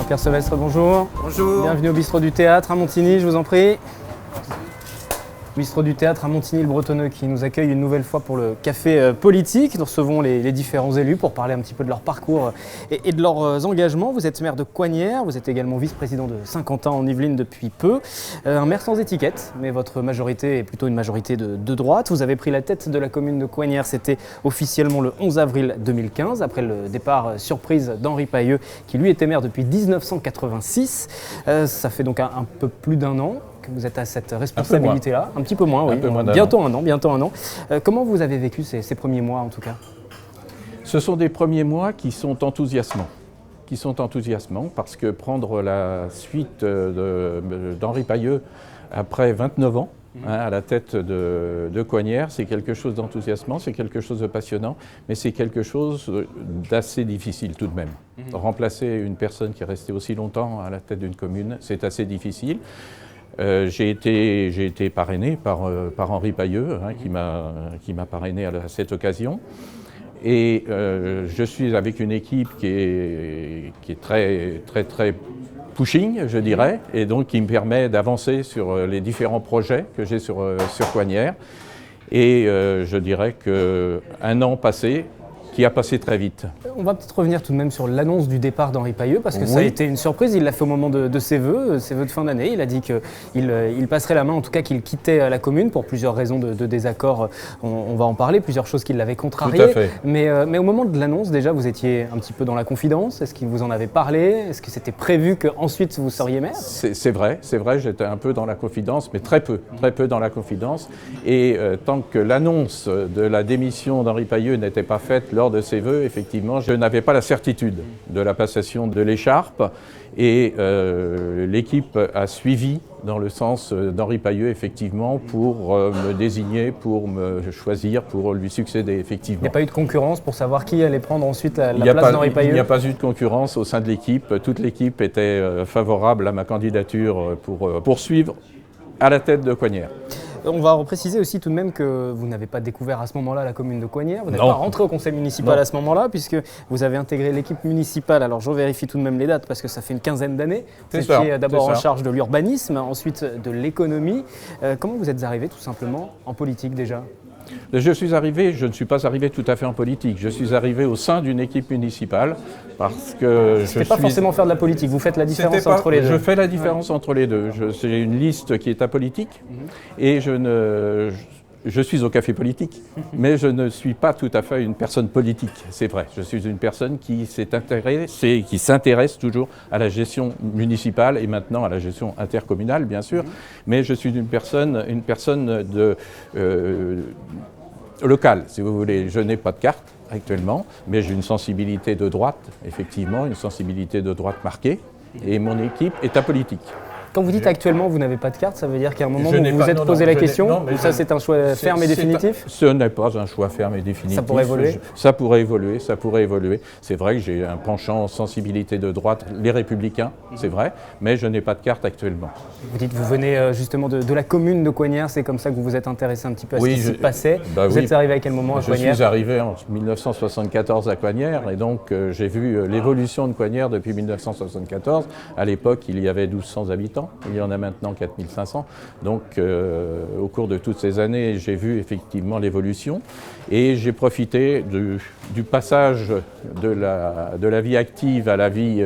Jean-Pierre Sevestre, bonjour. Bonjour. Bienvenue au Bistrot du Théâtre à Montigny, je vous en prie. Bistrot du Théâtre à Montigny-le-Bretonneux qui nous accueille une nouvelle fois pour le café politique. Nous recevons les différents élus pour parler un petit peu de leur parcours et de leurs engagements. Vous êtes maire de Coignères, vous êtes également vice-président de Saint-Quentin en Yvelines depuis peu. Un maire sans étiquette, mais votre majorité est plutôt une majorité de droite. Vous avez pris la tête de la commune de Coignères, c'était officiellement le 11 avril 2015, après le départ surprise d'Henri Pailleux, qui lui était maire depuis 1986. Ça fait donc un peu plus d'un an que vous êtes à cette responsabilité-là. Un petit peu moins, oui. Bientôt un an. Comment vous avez vécu ces premiers mois, en tout cas ? Ce sont des premiers mois qui sont enthousiasmants. Parce que prendre la suite d'Henri Pailleux après 29 ans, à la tête de Coignères, c'est quelque chose d'enthousiasmant, c'est quelque chose de passionnant, mais c'est quelque chose d'assez difficile tout de même. Remplacer une personne qui est restée aussi longtemps à la tête d'une commune, c'est assez difficile. J'ai été parrainé par Henri Pailleux, qui m'a parrainé à cette occasion. Et je suis avec une équipe qui est très pushing, je dirais, et donc qui me permet d'avancer sur les différents projets que j'ai sur Coignères. Et je dirais qu'un an passé, qui a passé très vite. On va peut-être revenir tout de même sur l'annonce du départ d'Henri Pailleux, parce que ça a été une surprise. Il l'a fait au moment de ses vœux de fin d'année. Il a dit qu'il passerait la main, en tout cas qu'il quittait la commune pour plusieurs raisons de désaccord. On va en parler, plusieurs choses qui l'avaient contrarié. Tout à fait. Mais au moment de l'annonce, déjà, vous étiez un petit peu dans la confidence. Est-ce qu'il vous en avait parlé ? Est-ce que c'était prévu qu'ensuite vous seriez maire ? C'est vrai, j'étais un peu dans la confidence, mais très peu dans la confidence. Et tant que l'annonce de la démission d'Henri Pailleux n'était pas faite lors de ses vœux, effectivement, je n'avais pas la certitude de la passation de l'écharpe. Et l'équipe a suivi dans le sens d'Henri Pailleux, effectivement, pour me désigner, pour me choisir, pour lui succéder, effectivement. Il n'y a pas eu de concurrence pour savoir qui allait prendre ensuite la place d'Henri Pailleux ? Il n'y a pas eu de concurrence au sein de l'équipe. Toute l'équipe était favorable à ma candidature pour poursuivre à la tête de Coignères. On va préciser aussi tout de même que vous n'avez pas découvert à ce moment-là la commune de Coignères, vous n'êtes pas rentré au conseil municipal à ce moment-là, puisque vous avez intégré l'équipe municipale. Alors je vérifie tout de même les dates parce que ça fait une quinzaine d'années. Vous étiez d'abord en charge de l'urbanisme, ensuite de l'économie. Comment vous êtes arrivé tout simplement en politique déjà ? Je ne suis pas arrivé tout à fait en politique. Je suis arrivé au sein d'une équipe municipale parce que C'était pas forcément faire de la politique. Vous faites la différence entre les deux. Je fais la différence entre les deux. C'est une liste qui est apolitique et je suis au café politique, mais je ne suis pas tout à fait une personne politique, c'est vrai. Je suis une personne qui s'intéresse toujours à la gestion municipale et maintenant à la gestion intercommunale, bien sûr, mais je suis une personne locale, si vous voulez. Je n'ai pas de carte actuellement, mais j'ai une sensibilité de droite, effectivement, une sensibilité de droite marquée, et mon équipe est apolitique. Quand vous dites actuellement vous n'avez pas de carte, ça veut dire qu'à un moment vous vous êtes posé la question, ou ça c'est un choix ferme et définitif ? Ce n'est pas un choix ferme et définitif. Ça pourrait évoluer ? Ça pourrait évoluer. C'est vrai que j'ai un penchant sensibilité de droite, les Républicains, c'est vrai, mais je n'ai pas de carte actuellement. Vous dites, vous venez justement de la commune de Coignères, c'est comme ça que vous vous êtes intéressé un petit peu à ce qui s'y passait. Vous êtes arrivé à quel moment à Coignères ? Je suis arrivé en 1974 à Coignères et donc j'ai vu l'évolution de Coignères depuis 1974. À l'époque, il y avait 1200 habitants. Il y en a maintenant 4500. Donc, au cours de toutes ces années, j'ai vu effectivement l'évolution et j'ai profité du passage de la vie active à la vie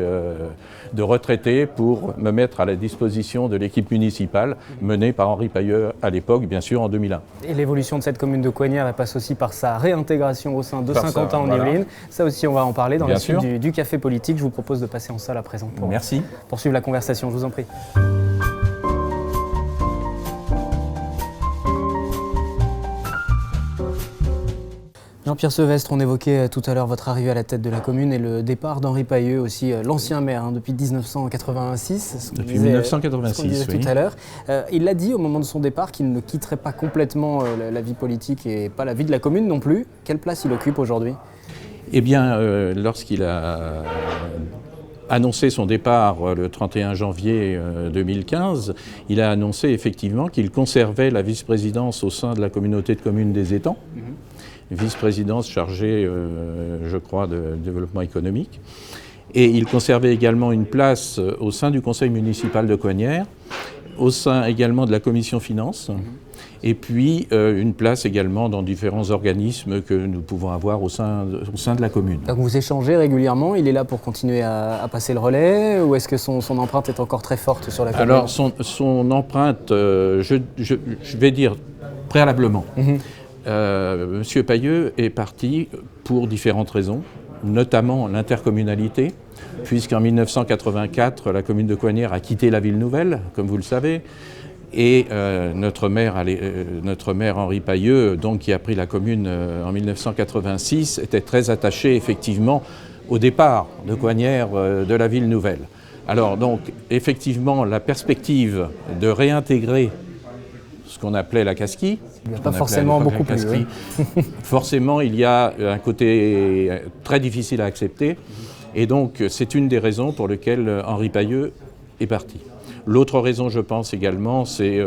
de retraité pour me mettre à la disposition de l'équipe municipale menée par Henri Pailleux à l'époque, bien sûr, en 2001. Et l'évolution de cette commune de Coignères, elle passe aussi par sa réintégration au sein de Saint-Quentin en Yvelines. Ça aussi, on va en parler dans la suite du café politique. Je vous propose de passer en salle à présent pour poursuivre la conversation. Je vous en prie. Jean-Pierre Sevestre, on évoquait tout à l'heure votre arrivée à la tête de la commune et le départ d'Henri Pailleux, aussi l'ancien maire, depuis 1986. Depuis 1986, oui. Tout à l'heure. Il l'a dit au moment de son départ qu'il ne quitterait pas complètement la vie politique et pas la vie de la commune non plus. Quelle place il occupe aujourd'hui ? Eh bien, lorsqu'il a annoncé son départ le 31 janvier 2015, il a annoncé effectivement qu'il conservait la vice-présidence au sein de la communauté de communes des Étangs. Vice-présidence chargée, je crois, de développement économique. Et il conservait également une place au sein du conseil municipal de Coignières, au sein également de la commission finances, et puis une place également dans différents organismes que nous pouvons avoir au sein de la commune. Donc vous échangez régulièrement, il est là pour continuer à passer le relais, ou est-ce que son empreinte est encore très forte sur la commune? Alors son empreinte, je vais dire préalablement, Monsieur Payeux est parti pour différentes raisons, notamment l'intercommunalité, puisqu'en 1984, la commune de Coignières a quitté la ville nouvelle, comme vous le savez, et notre maire Henri Payeux, donc, qui a pris la commune en 1986, était très attaché effectivement au départ de Coignières de la ville nouvelle. Alors donc effectivement la perspective de réintégrer ce qu'on appelait la Casquie, pas forcément beaucoup plus. Forcément, il y a un côté très difficile à accepter, et donc c'est une des raisons pour lesquelles Henri Payeux est parti. L'autre raison, je pense également, c'est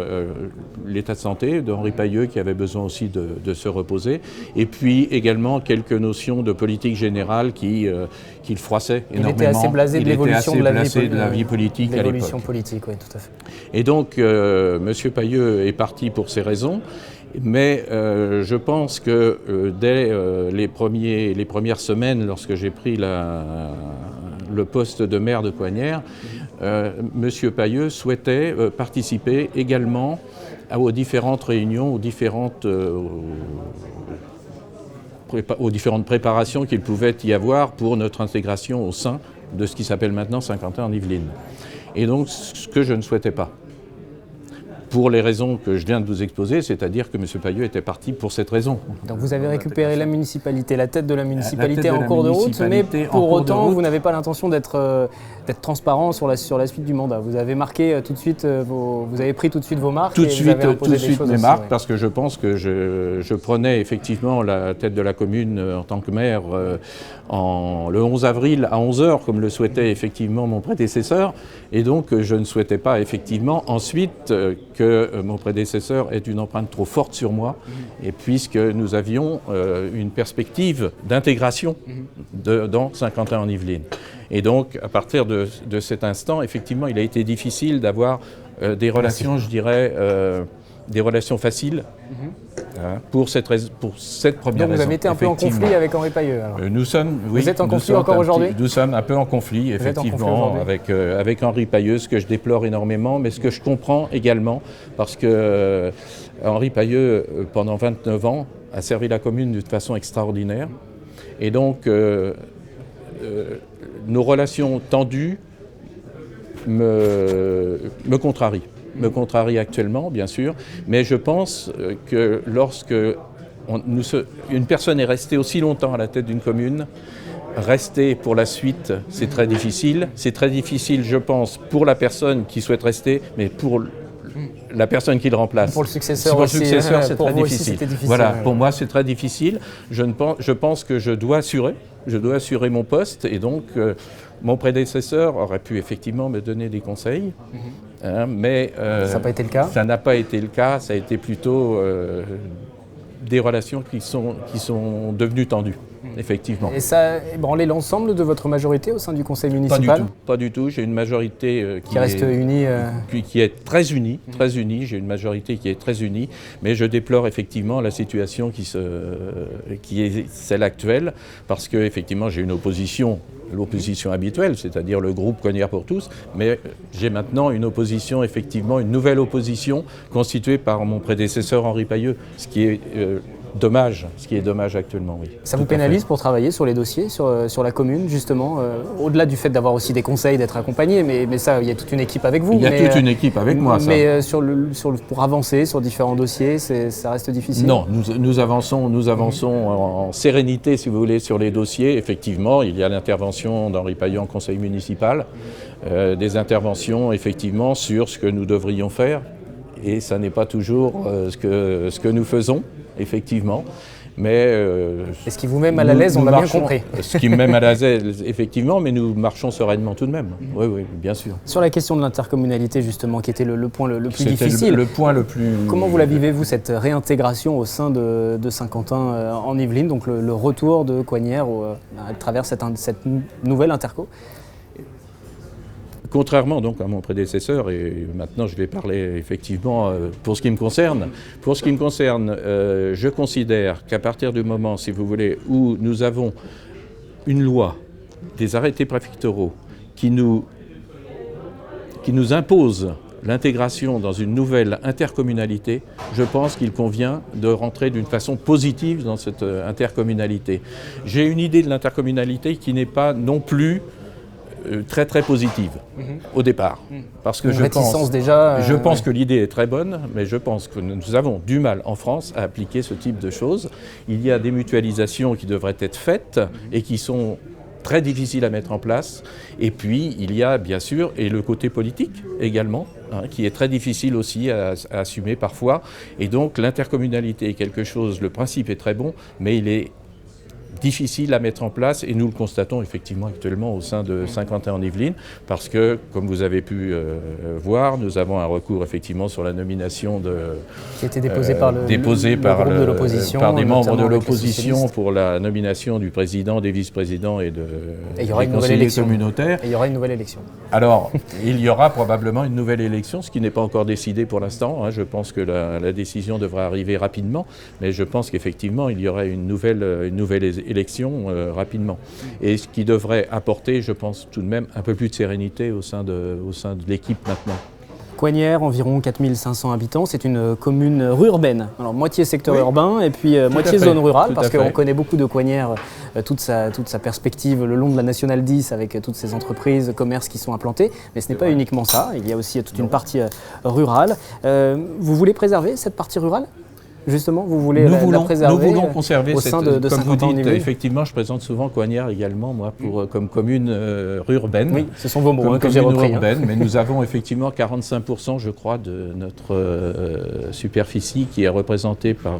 l'état de santé d'Henri Payeux qui avait besoin aussi de se reposer, et puis également quelques notions de politique générale qui le froissaient énormément. Il était assez blasé de l'évolution de la vie politique à l'époque. L'évolution politique, oui, tout à fait. Et donc, M. Payeux est parti pour ces raisons. Mais je pense que dès les premières semaines, lorsque j'ai pris le poste de maire de Coignières, M. Payeux souhaitait participer également aux différentes réunions, aux différentes préparations qu'il pouvait y avoir pour notre intégration au sein de ce qui s'appelle maintenant Saint-Quentin-en-Yvelines. Et donc, ce que je ne souhaitais pas. Pour les raisons que je viens de vous exposer, c'est-à-dire que M. Payeux était parti pour cette raison. Donc vous avez récupéré la municipalité, la tête de la municipalité en cours de route, mais pour autant vous n'avez pas l'intention d'être transparent sur la suite du mandat. Vous avez marqué tout de suite, vous avez pris tout de suite vos marques. Tout de suite mes marques, ouais. Parce que je pense que je prenais effectivement la tête de la commune en tant que maire le 11 avril à 11h, comme le souhaitait effectivement mon prédécesseur, et donc je ne souhaitais pas effectivement ensuite que mon prédécesseur ait une empreinte trop forte sur moi, et puisque nous avions une perspective d'intégration dans Saint-Quentin-en-Yvelines. Et donc, à partir de cet instant, effectivement, il a été difficile d'avoir des relations, je dirais, des relations faciles pour cette première raison. Donc vous avez été un peu en conflit avec Henri Payeux alors. Vous êtes en conflit encore aujourd'hui? Nous sommes un peu en conflit, effectivement, avec Henri Payeux, ce que je déplore énormément, mais ce que je comprends également, parce que Henri Payeux, pendant 29 ans, a servi la commune d'une façon extraordinaire. Et donc, nos relations tendues me contrarient. Me contrarie actuellement, bien sûr, mais je pense que lorsque une personne est restée aussi longtemps à la tête d'une commune, rester pour la suite, c'est très difficile. C'est très difficile, je pense, pour la personne qui souhaite rester, mais pour la personne qui le remplace. Pour le successeur aussi, c'est très difficile. Voilà, ouais. Pour moi, c'est très difficile. Je pense que je dois assurer mon poste, et donc mon prédécesseur aurait pu effectivement me donner des conseils, mais ça n'a pas été le cas. Ça n'a pas été le cas. Ça a été plutôt des relations qui sont devenues tendues. Effectivement. Et ça a ébranlé l'ensemble de votre majorité au sein du conseil municipal? Pas du tout. J'ai une majorité qui reste unie. Qui est très unie, très unie. J'ai une majorité qui est très unie, mais je déplore effectivement la situation qui est celle actuelle, parce que effectivement j'ai une opposition. L'opposition habituelle, c'est-à-dire le groupe Coignières pour tous, mais j'ai maintenant une opposition, effectivement, une nouvelle opposition constituée par mon prédécesseur Henri Payeux, ce qui est dommage actuellement, oui. Ça vous pénalise pour travailler sur les dossiers, sur la commune, justement, au-delà du fait d'avoir aussi des conseils, d'être accompagné, mais ça, il y a toute une équipe avec vous. Il y a toute une équipe avec moi, ça. Mais pour avancer sur différents dossiers, ça reste difficile? Non, nous avançons en sérénité, si vous voulez, sur les dossiers. Effectivement, il y a l'intervention d'Henri Payeux en conseil municipal, des interventions, effectivement, sur ce que nous devrions faire, et ça n'est pas toujours ce que nous faisons. Effectivement, Mais et ce qui vous met mal à l'aise, on l'a bien compris. Ce qui me met mal à l'aise, effectivement, mais nous marchons sereinement tout de même. Oui, oui, bien sûr. Sur la question de l'intercommunalité, justement, qui était le point le plus difficile. Le point le plus... Comment vous la vivez-vous, cette réintégration au sein de Saint-Quentin en Yvelines, donc le retour de Coignères à travers cette nouvelle interco? Contrairement donc à mon prédécesseur, et maintenant je vais parler effectivement pour ce qui me concerne. Pour ce qui me concerne, je considère qu'à partir du moment, si vous voulez, où nous avons une loi, des arrêtés préfectoraux qui nous imposent l'intégration dans une nouvelle intercommunalité, je pense qu'il convient de rentrer d'une façon positive dans cette intercommunalité. J'ai une idée de l'intercommunalité qui n'est pas non plus très très positive au départ. Parce que je pense que l'idée est très bonne, mais je pense que nous avons du mal en France à appliquer ce type de choses. Il y a des mutualisations qui devraient être faites et qui sont très difficiles à mettre en place. Et puis il y a bien sûr, et le côté politique également, qui est très difficile aussi à assumer parfois. Et donc l'intercommunalité est quelque chose, le principe est très bon, mais il est difficile à mettre en place et nous le constatons effectivement actuellement au sein de Saint-Quentin-en-Yvelines parce que, comme vous avez pu voir, nous avons un recours effectivement sur la nomination qui a été déposé par des membres de l'opposition pour la nomination du président, des vice-présidents et des conseillers communautaires. Et il y aura une nouvelle élection. Alors, il y aura probablement une nouvelle élection, ce qui n'est pas encore décidé pour l'instant. Je pense que la décision devra arriver rapidement, mais je pense qu'effectivement, il y aura une nouvelle élection rapidement. Et ce qui devrait apporter, je pense, tout de même un peu plus de sérénité au sein de l'équipe maintenant. Coignères, environ 4500 habitants, c'est une commune urbaine. Alors moitié secteur urbain et puis moitié zone rurale, parce qu'on connaît beaucoup de Coignères, toute sa perspective le long de la Nationale 10 avec toutes ces entreprises, commerces qui sont implantés. Mais ce n'est pas uniquement ça, il y a aussi toute une partie rurale. Vous voulez préserver cette partie rurale ? Justement, vous voulez la préserver. Nous voulons conserver au sein de comme vous Saint-Quentin dites, effectivement, je présente souvent Coignères également, moi, comme commune urbaine. Oui, ce sont vos mots comme que j'ai repris. Urbaine, mais nous avons effectivement 45%, je crois, de notre superficie qui est représentée par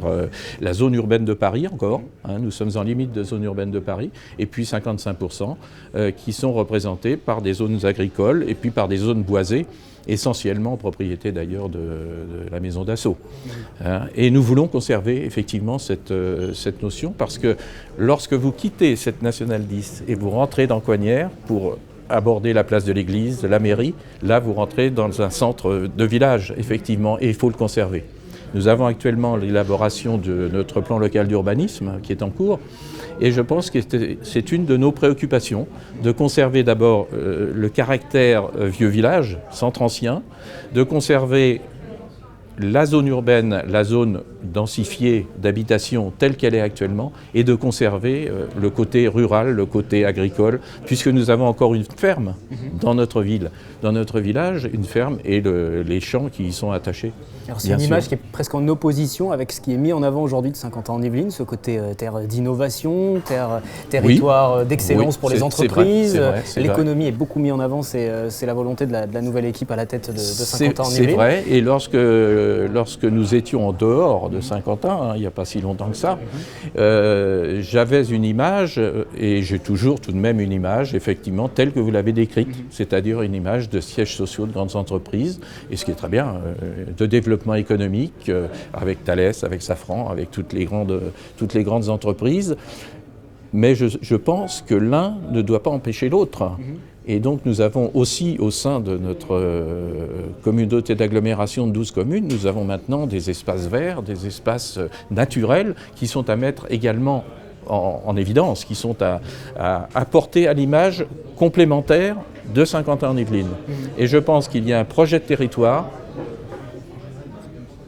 la zone urbaine de Paris encore. Nous sommes en limite de zone urbaine de Paris. Et puis 55% qui sont représentés par des zones agricoles et puis par des zones boisées, essentiellement propriété d'ailleurs de la maison d'assaut. Et nous voulons conserver effectivement cette notion parce que lorsque vous quittez cette Nationale 10 et vous rentrez dans Coignères pour aborder la place de l'église, de la mairie, là vous rentrez dans un centre de village effectivement et il faut le conserver. Nous avons actuellement l'élaboration de notre plan local d'urbanisme qui est en cours et je pense que c'est une de nos préoccupations de conserver d'abord le caractère vieux village, centre ancien, de conserver la zone urbaine, la zone densifiée d'habitation telle qu'elle est actuellement et de conserver le côté rural, le côté agricole, puisque nous avons encore une ferme dans notre ville, dans notre village, une ferme et les champs qui y sont attachés. Alors c'est une image qui est presque en opposition avec ce qui est mis en avant aujourd'hui de Saint-Quentin-en-Yvelines, ce côté terre d'innovation, territoire d'excellence pour les entreprises. L'économie est beaucoup mise en avant, c'est la volonté de la nouvelle équipe à la tête de Saint-Quentin-en-Yvelines. C'est vrai, et lorsque nous étions en dehors de Saint-Quentin, il n'y a pas si longtemps que ça, j'avais une image, et j'ai toujours tout de même une image, effectivement, telle que vous l'avez décrite, c'est-à-dire une image de sièges sociaux de grandes entreprises, et ce qui est très bien, de développement économique, avec Thales, avec Safran, avec toutes les grandes entreprises. Mais je pense que l'un ne doit pas empêcher l'autre. Et donc nous avons aussi, au sein de notre communauté d'agglomération de 12 communes, nous avons maintenant des espaces verts, des espaces naturels qui sont à mettre également en évidence, qui sont à apporter à l'image complémentaire de Saint-Quentin-en-Yvelines. Et je pense qu'il y a un projet de territoire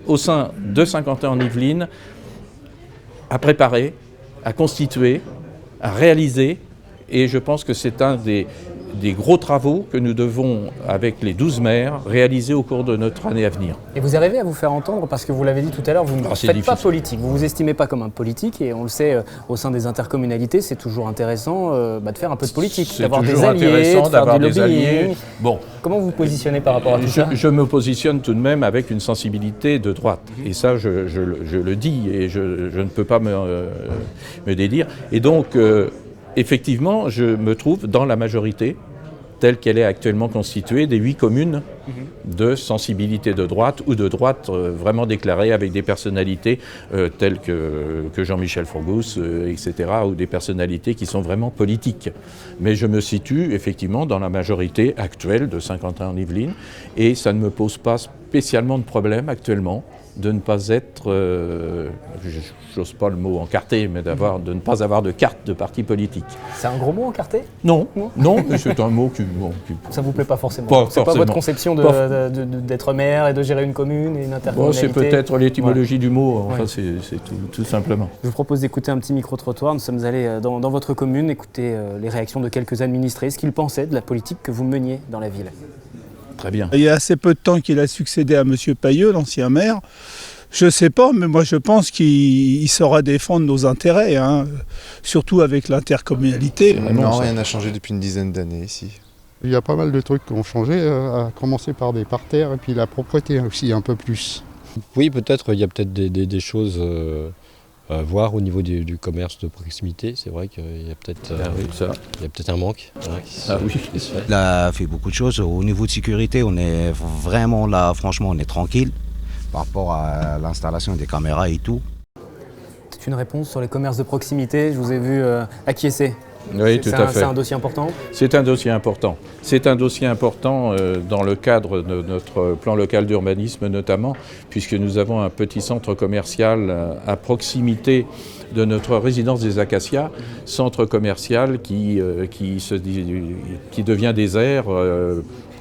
au sein de Saint-Quentin-en-Yvelines à préparer, à constituer, à réaliser, et je pense que c'est un des des gros travaux que nous devons, avec les 12 maires, réaliser au cours de notre année à venir. Et vous arrivez à vous faire entendre, parce que vous l'avez dit tout à l'heure, vous ne faites pas politique, vous ne vous estimez pas comme un politique, et on le sait, au sein des intercommunalités, c'est toujours intéressant de faire un peu de politique, d'avoir des alliés, de faire du lobbying. Bon. Comment vous vous positionnez par rapport à tout ça? Je me positionne tout de même avec une sensibilité de droite, et ça je le dis, et je ne peux pas me dédire. Et donc, effectivement, je me trouve dans la majorité, telle qu'elle est actuellement constituée, des 8 communes de sensibilité de droite ou de droite vraiment déclarée, avec des personnalités telles que Jean-Michel Fourgousse, etc., ou des personnalités qui sont vraiment politiques. Mais je me situe effectivement dans la majorité actuelle de Saint-Quentin-en-Yvelines, et ça ne me pose pas spécialement de problème actuellement de ne pas être, j'ose pas le mot encarté, mais de ne pas avoir de carte de parti politique. C'est un gros mot, encarté? Non, mais c'est un mot qui... Ça vous plaît pas forcément? C'est pas votre conception d'être maire et de gérer une commune et une intercommunalité? C'est peut-être l'étymologie du mot, enfin, c'est tout simplement. Je vous propose d'écouter un petit micro-trottoir. Nous sommes allés dans votre commune écouter les réactions de quelques administrés, ce qu'ils pensaient de la politique que vous meniez dans la ville. Très bien. Il y a assez peu de temps qu'il a succédé à M. Pailleux, l'ancien maire. Je ne sais pas, mais moi je pense qu'il saura défendre nos intérêts, surtout avec l'intercommunalité. Non, rien n'a changé depuis une dizaine d'années ici. Il y a pas mal de trucs qui ont changé, à commencer par des parterres et puis la propreté aussi un peu plus. Oui, peut-être, il y a peut-être des choses à voir au niveau du commerce de proximité. C'est vrai qu'il y a peut-être un manque. Il a fait beaucoup de choses. Au niveau de sécurité, on est vraiment là, franchement, on est tranquille par rapport à l'installation des caméras et tout. C'est une réponse sur les commerces de proximité. Je vous ai vu acquiescer. Oui, tout à fait. C'est un dossier important? C'est un dossier important. C'est un dossier important dans le cadre de notre plan local d'urbanisme notamment, puisque nous avons un petit centre commercial à proximité de notre résidence des Acacias, centre commercial qui devient désert.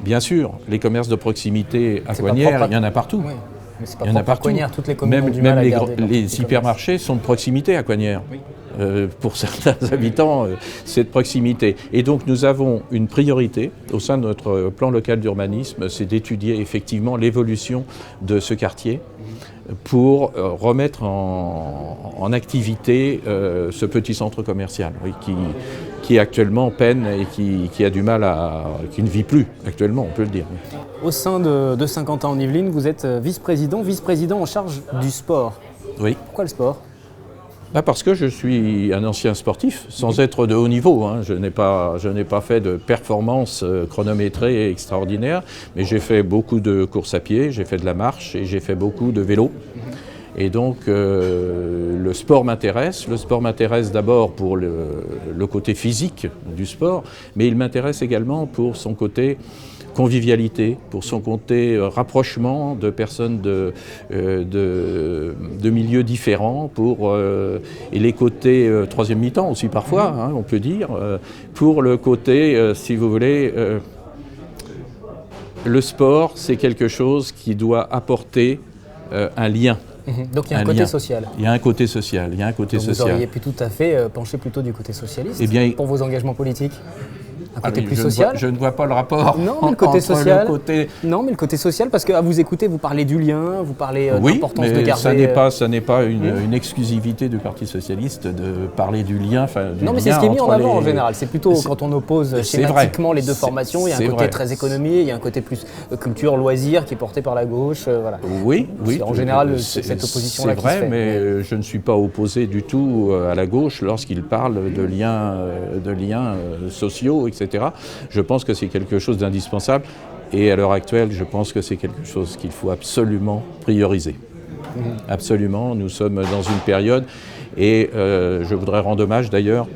Bien sûr, les commerces de proximité à Coignères, il y en a partout. Oui. Mais c'est pas propre à Coignères, toutes les communes ont du mal à garder les hypermarchés sont de proximité à Coignères. Oui. Pour certains habitants, c'est de proximité. Et donc nous avons une priorité au sein de notre plan local d'urbanisme, c'est d'étudier effectivement l'évolution de ce quartier pour remettre en activité ce petit centre commercial qui actuellement peine et qui a du mal qui ne vit plus actuellement, on peut le dire. Au sein de Saint-Quentin-en-Yvelines, vous êtes vice-président en charge du sport. Oui. Pourquoi le sport? Parce que je suis un ancien sportif, sans être de haut niveau. Je n'ai pas fait de performances chronométrées extraordinaires, mais j'ai fait beaucoup de courses à pied, j'ai fait de la marche et j'ai fait beaucoup de vélo. Et donc le sport m'intéresse. Le sport m'intéresse d'abord pour le côté physique du sport, mais il m'intéresse également pour son côté convivialité, pour son côté rapprochement de personnes de milieux différents, et les côtés troisième mi-temps aussi parfois, on peut dire, pour le côté, si vous voulez, le sport c'est quelque chose qui doit apporter un lien. Donc il y a un côté social. Il y a un côté social, Vous auriez pu tout à fait pencher plutôt du côté socialiste pour vos engagements politiques? Un côté plus social? Je ne vois pas le rapport. Non, mais le côté social. Non, mais le côté social, parce qu'à vous écouter, vous parlez du lien, vous parlez de l'importance de garder. Ça n'est pas une exclusivité du Parti socialiste de parler du lien. Non, mais c'est ce qui est mis en avant en général. C'est plutôt quand on oppose schématiquement les deux formations, il y a un côté très économique, il y a un côté plus culture, loisir qui est porté par la gauche. Voilà. Oui. C'est en général cette opposition-là qui se fait. C'est vrai, mais je ne suis pas opposé du tout à la gauche lorsqu'il parle de liens sociaux, etc. Je pense que c'est quelque chose d'indispensable et à l'heure actuelle, je pense que c'est quelque chose qu'il faut absolument prioriser. Absolument, nous sommes dans une période et je voudrais rendre hommage d'ailleurs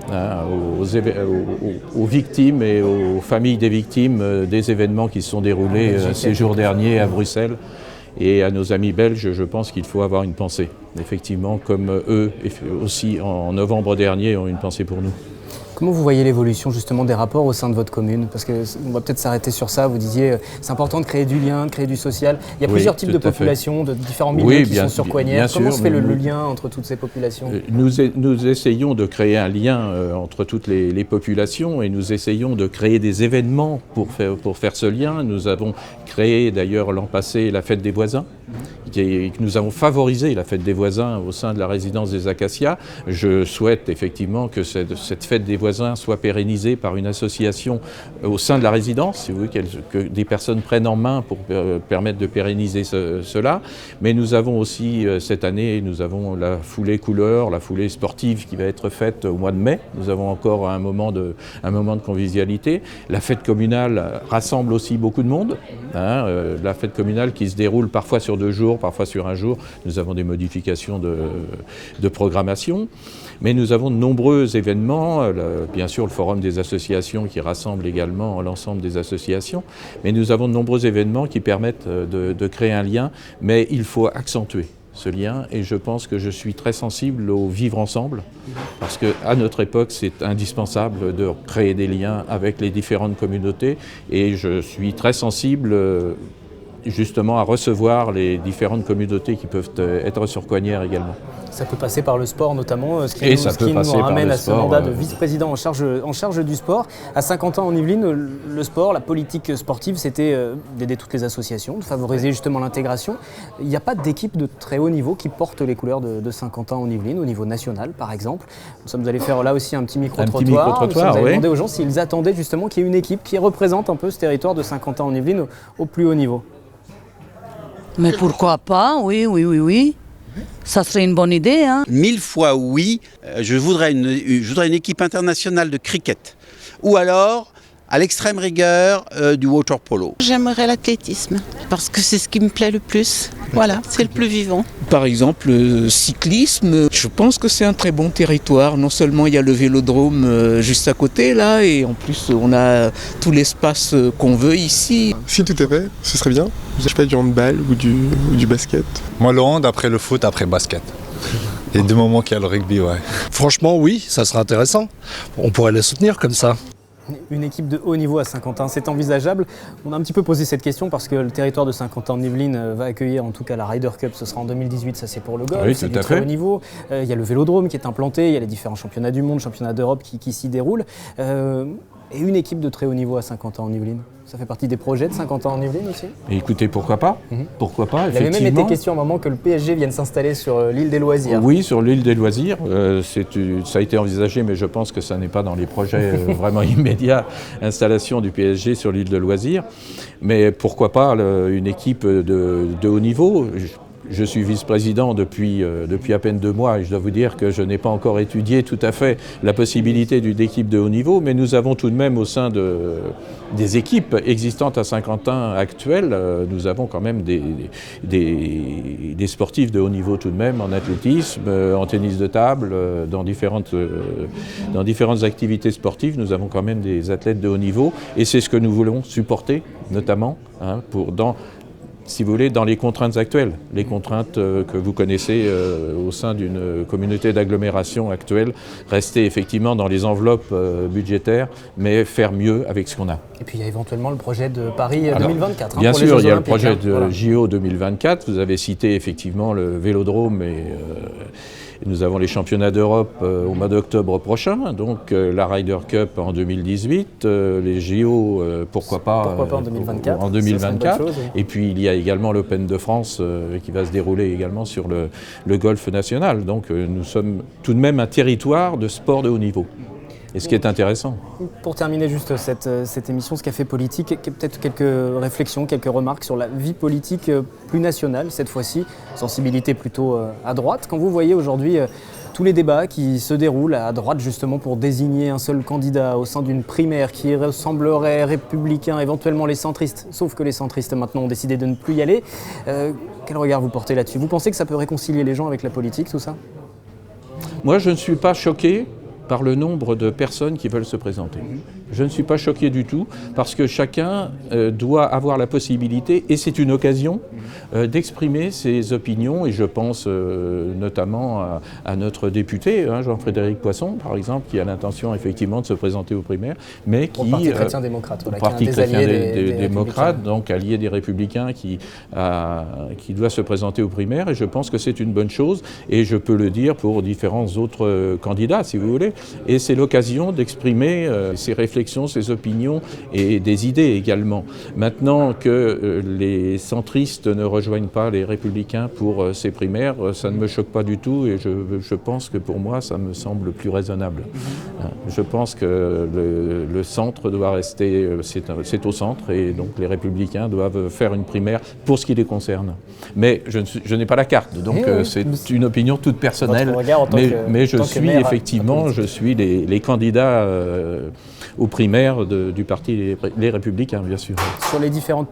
aux victimes et aux familles des victimes des événements qui se sont déroulés ces jours derniers à Bruxelles. Et à nos amis belges, je pense qu'il faut avoir une pensée. Effectivement, comme eux aussi en novembre dernier ont une pensée pour nous. Comment vous voyez l'évolution justement des rapports au sein de votre commune? Parce qu'on va peut-être s'arrêter sur ça. Vous disiez c'est important de créer du lien, de créer du social. Il y a plusieurs types de populations, de différents milieux qui sont sur Coignères. Comment se fait le lien entre toutes ces populations? Nous essayons de créer un lien entre toutes les populations et nous essayons de créer des événements pour faire ce lien. Nous avons créé d'ailleurs l'an passé la fête des voisins. Nous avons favorisé la fête des voisins au sein de la résidence des Acacias. Je souhaite effectivement que cette fête des voisins soit pérennisée par une association au sein de la résidence, si vous voulez, que des personnes prennent en main pour permettre de pérenniser cela. Mais nous avons aussi, cette année, nous avons la foulée couleur, la foulée sportive qui va être faite au mois de mai. Nous avons encore un moment de convivialité. La fête communale rassemble aussi beaucoup de monde. La fête communale qui se déroule parfois sur 2 jours, parfois sur 1 jour. Nous avons des modifications de programmation. Mais nous avons de nombreux événements, bien sûr le forum des associations qui rassemble également l'ensemble des associations, mais nous avons de nombreux événements qui permettent de créer un lien, mais il faut accentuer ce lien et je pense que je suis très sensible au vivre ensemble parce qu'à notre époque c'est indispensable de créer des liens avec les différentes communautés et je suis très sensible justement à recevoir les différentes communautés qui peuvent être sur Coignères également. Ça peut passer par le sport notamment, ce qui nous ramène à ce mandat de vice-président en charge du sport. À Saint-Quentin en Yvelines, le sport, la politique sportive, c'était d'aider toutes les associations, de favoriser justement l'intégration. Il n'y a pas d'équipe de très haut niveau qui porte les couleurs de Saint-Quentin en Yvelines, au niveau national par exemple. Nous sommes allés faire là aussi un petit micro-trottoir. Nous sommes allés demander aux gens s'ils attendaient justement qu'il y ait une équipe qui représente un peu ce territoire de Saint-Quentin en Yvelines au plus haut niveau. Mais pourquoi pas? Oui. Ça serait une bonne idée. 1000 fois oui. Je voudrais une équipe internationale de cricket. Ou alors, à l'extrême rigueur, du water polo. J'aimerais l'athlétisme, parce que c'est ce qui me plaît le plus. Voilà, c'est le plus vivant. Par exemple, le cyclisme, je pense que c'est un très bon territoire. Non seulement il y a le vélodrome juste à côté, là, et en plus on a tout l'espace qu'on veut ici. Si tout est fait, ce serait bien. Je fais du handball ou du basket. Moi, le hand, après le foot, après le basket. Et du moment qu'il y a le rugby, ouais. Franchement, oui, ça serait intéressant. On pourrait les soutenir comme ça. Une équipe de haut niveau à Saint-Quentin, c'est envisageable? On a un petit peu posé cette question parce que le territoire de Saint-Quentin-en-Yvelines va accueillir en tout cas la Ryder Cup, ce sera en 2018, ça c'est pour le golf, c'est du très haut niveau. Il y a le vélodrome qui est implanté, il y a les différents championnats du monde, championnats d'Europe qui s'y déroulent. Et une équipe de très haut niveau à Saint-Quentin-en-Yvelines, ça fait partie des projets de Saint-Quentin-en-Yvelines aussi? Et écoutez, pourquoi pas? Pourquoi pas, Il avait même été question à un moment que le PSG vienne s'installer sur l'île des loisirs. Oui, sur l'île des loisirs. Ça a été envisagé, mais je pense que ça n'est pas dans les projets vraiment immédiats, installation du PSG sur l'île de loisirs. Mais pourquoi pas une équipe de haut niveau? Je suis vice-président depuis à peine 2 mois et je dois vous dire que je n'ai pas encore étudié tout à fait la possibilité d'une équipe de haut niveau, mais nous avons tout de même au sein des équipes existantes à Saint-Quentin actuelles, nous avons quand même des sportifs de haut niveau tout de même en athlétisme, en tennis de table, dans différentes activités sportives, nous avons quand même des athlètes de haut niveau et c'est ce que nous voulons supporter notamment si vous voulez, dans les contraintes actuelles, les contraintes que vous connaissez au sein d'une communauté d'agglomération actuelle, rester effectivement dans les enveloppes budgétaires, mais faire mieux avec ce qu'on a. Et puis il y a éventuellement le projet de Paris 2024. Bien sûr, il y a le projet de JO 2024. Vous avez cité effectivement le vélodrome et nous avons les championnats d'Europe au mois d'octobre prochain, donc la Ryder Cup en 2018, les JO, pourquoi pas en 2024. En 2024. Et puis il y a également l'Open de France qui va se dérouler également sur le golf national. Donc nous sommes tout de même un territoire de sport de haut niveau. Et ce qui est intéressant. Pour terminer juste cette émission, ce café politique, peut-être quelques réflexions, quelques remarques sur la vie politique plus nationale cette fois-ci, sensibilité plutôt à droite. Quand vous voyez aujourd'hui tous les débats qui se déroulent à droite justement pour désigner un seul candidat au sein d'une primaire qui ressemblerait républicain, éventuellement les centristes, sauf que les centristes maintenant ont décidé de ne plus y aller. Quel regard vous portez là-dessus? Vous pensez que ça peut réconcilier les gens avec la politique, tout ça? Moi, je ne suis pas choqué par le nombre de personnes qui veulent se présenter. Je ne suis pas choqué du tout, parce que chacun doit avoir la possibilité, et c'est une occasion, d'exprimer ses opinions, et je pense notamment à notre député, Jean-Frédéric Poisson, par exemple, qui a l'intention effectivement de se présenter aux primaires, mais qui... Au Parti chrétien-démocrate, voilà, Parti qui est un des alliés des chrétien-démocrate, donc allié des Républicains, qui doit se présenter aux primaires, et je pense que c'est une bonne chose, et je peux le dire pour différents autres candidats, si vous voulez, et c'est l'occasion d'exprimer ses réflexions, ses opinions et des idées également. Maintenant que les centristes ne rejoignent pas les Républicains pour ces primaires, ça ne me choque pas du tout, et je pense que pour moi, ça me semble plus raisonnable. Je pense que le centre doit rester, c'est au centre, et donc les Républicains doivent faire une primaire pour ce qui les concerne. Mais je n'ai pas la carte, donc c'est une opinion toute personnelle. Mais je suis effectivement, je suis les candidats aux primaires du parti Les Républicains, bien sûr. Sur les différentes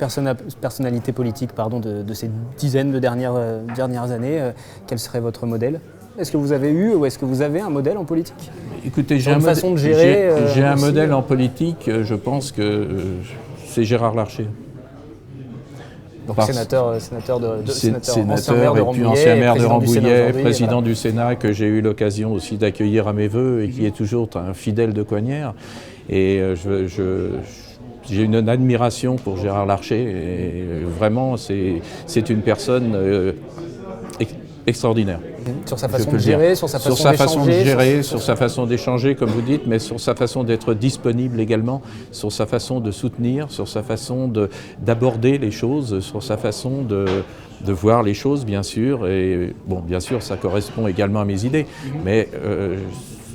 personnalités politiques de ces dizaines de dernières années, quel serait votre modèle ? Est-ce que vous avez eu ou est-ce que vous avez un modèle en politique ? Écoutez, j'ai un modèle en politique, je pense que c'est Gérard Larcher. Donc sénateur puis ancien maire de Rambouillet, président du Sénat, que j'ai eu l'occasion aussi d'accueillir à mes vœux et qui est toujours un fidèle de Cognères. Et j'ai une admiration pour Gérard Larcher, et vraiment c'est une personne extraordinaire. Sur sa façon de gérer, sur sa façon d'échanger, sur sa façon d'échanger, comme vous dites, mais sur sa façon d'être disponible également, sur sa façon de soutenir, sur sa façon d'aborder les choses, sur sa façon de voir les choses, bien sûr. Et bon, bien sûr, ça correspond également à mes idées. Mais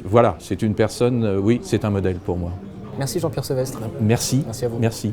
voilà, c'est une personne, oui, c'est un modèle pour moi. Merci Jean-Pierre Sevestre. Merci. Merci à vous. Merci.